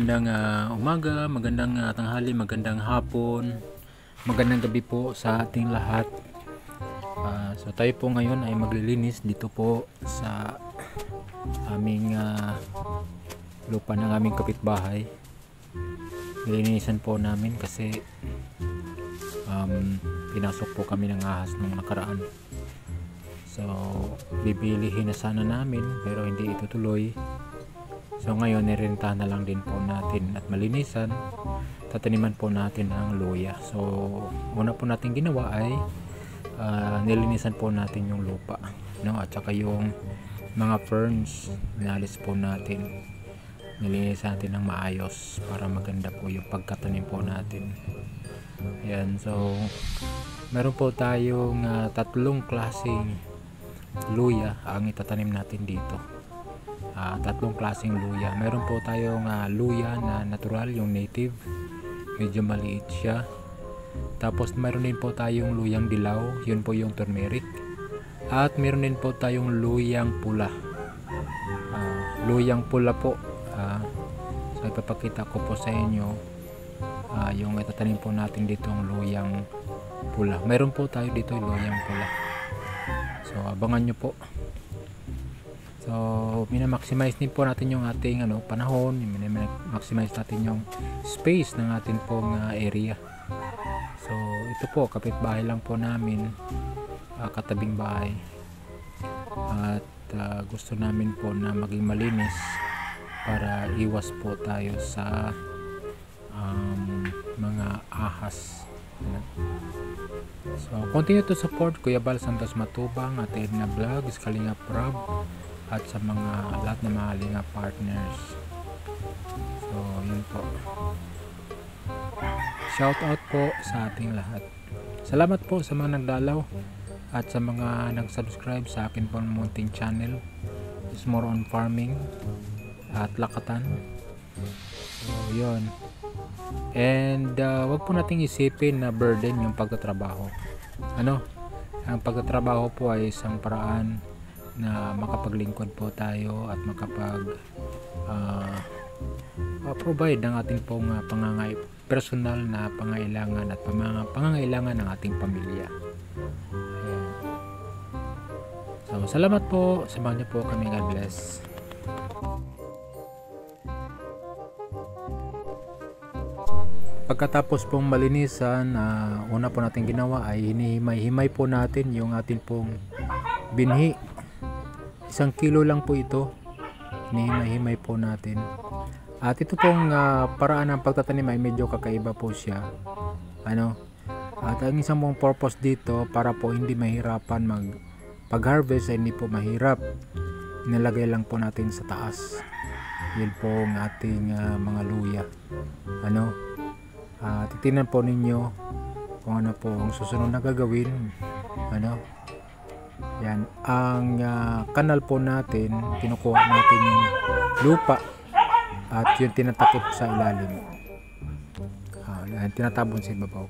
magandang umaga, magandang tanghali, magandang hapon, magandang gabi po sa ating lahat. So tayo po ngayon ay maglilinis dito po sa aming lupa ng aming kapitbahay. Nilinisan po namin kasi pinasok po kami ng ahas nung nakaraan. So bibilihin na sana namin pero hindi ito tuloy. So ngayon nirentahan na lang din po natin at malinisan. Tataniman po natin ang luya. So una po natin ginawa ay nilinisan po natin yung lupa, no? At saka yung mga ferns inalis po natin. Nilinisan natin ng maayos para maganda po yung pagkatanim po natin. Ayan, so meron po tayong tatlong klaseng luya ang itatanim natin dito. Tatlong klaseng luya. Meron po tayong luya na natural, yung native, medyo maliit siya. Tapos meron din po tayong luyang dilaw, yun po yung turmeric. At meron din po tayong luyang pula. Luyang pula po, so ipapakita ko po sa inyo yung itatanim po natin dito ang luyang pula. Meron po tayo dito yung luyang pula, so abangan nyo po. So minamaximize din po natin yung ating panahon, minamaximize natin yung space ng ating pong area. So ito po, kapitbahay lang po namin, katabing bahay, at gusto namin po na maging malinis para iwas po tayo sa mga ahas. So continue to support Kuya Bal Santos Matubang at Edna Vlogs, Kalinga Prab, at sa mga lahat ng mga Kalinga partners. So yun po, shout out po sa ating lahat. Salamat po sa mga nagdalaw at sa mga nag-subscribe sa akin po munting channel. It's more on farming at lakatan. So yun, and wag po nating isipin na burden yung pagtatrabaho. Ang pagtatrabaho po ay isang paraan na makapaglingkod po tayo at provide ng ating pong personal na pangailangan at pangangailangan ng ating pamilya. Ayan. So salamat po, samahan niyo po kami. God bless. Pagkatapos pong malinisan, una po natin ginawa ay hinihimay-himay po natin yung ating pong binhi. 1 kilo lang po ito, hinihimay-himay po natin. At ito pong paraan ng pagtatanim ay medyo kakaiba po siya. At ang isang pong purpose dito para po hindi mahirapan pag-harvest, ay hindi po mahirap. Inalagay lang po natin sa taas. Yun po ang ating mga luya. Titingnan po ninyo kung ano po ang susunod na gagawin. Yan, ang kanal po natin, kinukuha natin yung lupa at yung tinatakip sa ilalim. Tinatabon sa ibabaw.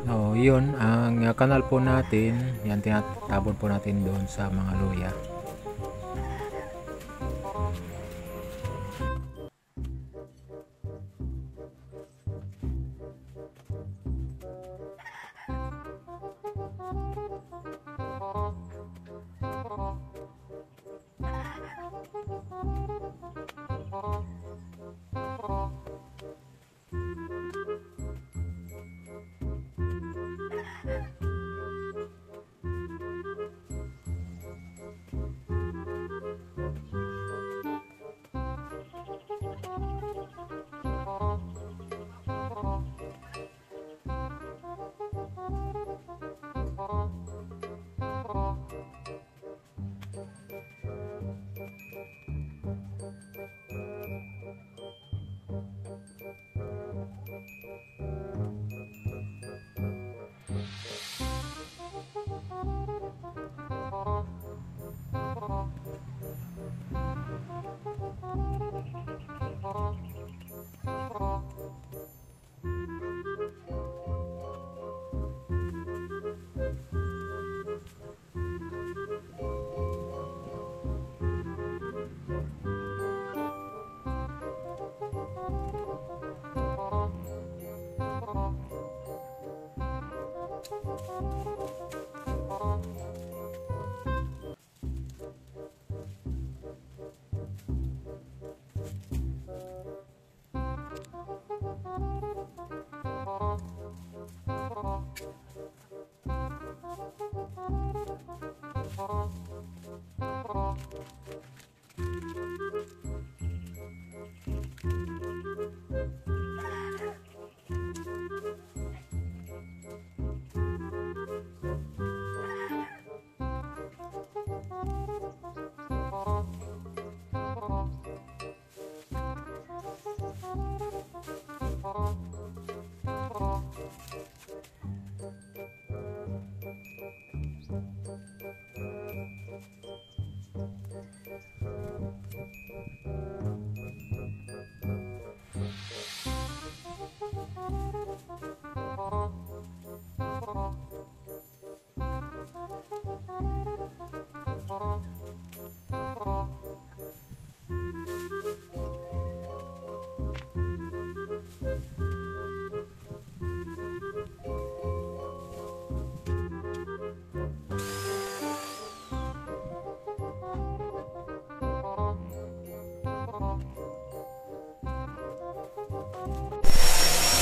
So, yun, ang kanal po natin, yan tinatabon po natin doon sa mga luya.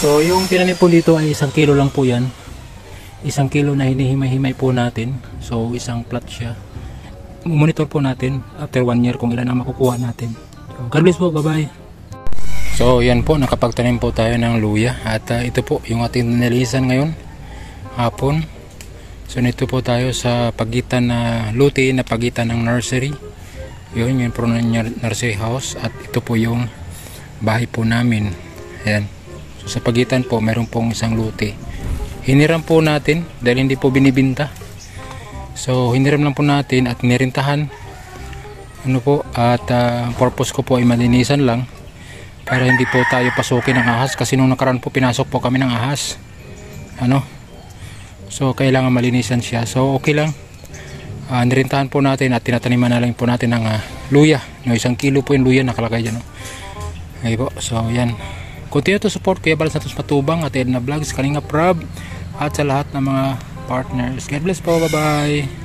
So yung tinanim po dito ay 1 kilo lang po yan. 1 kilo na hinihimay-himay po natin. So isang plot siya. Monitor po natin after 1 year kung ilan ang makukuha natin. So, God bless po, bye bye. So yan po, nakapagtanim po tayo ng luya. At ito po yung ating nilisan ngayon hapon. So nito po tayo sa pagitan na luti na pagitan ng nursery. Yun po ng nursery house. At ito po yung bahay po namin. Ayan. So, sa pagitan po meron pong isang luti. Hiniram po natin dahil hindi po binibinta. So hiniram lang po natin at nirintahan. Ano po, at purpose ko po ay malinisan lang para hindi po tayo pasukin ng ahas, kasi nung nakaraan po pinasok po kami ng ahas. Ano? So kailangan malinisan siya. So okay lang. Nirintahan po natin at tinataniman na lang po natin ng luya. No, 1 kilo po yung luya nakalagay dyan. No? Okay po. So yan. Continue to support Kuya Bal Santos Matubang at Edna Vlogs, Kalinga Prab at sa lahat ng mga partners. God bless po. Bye bye.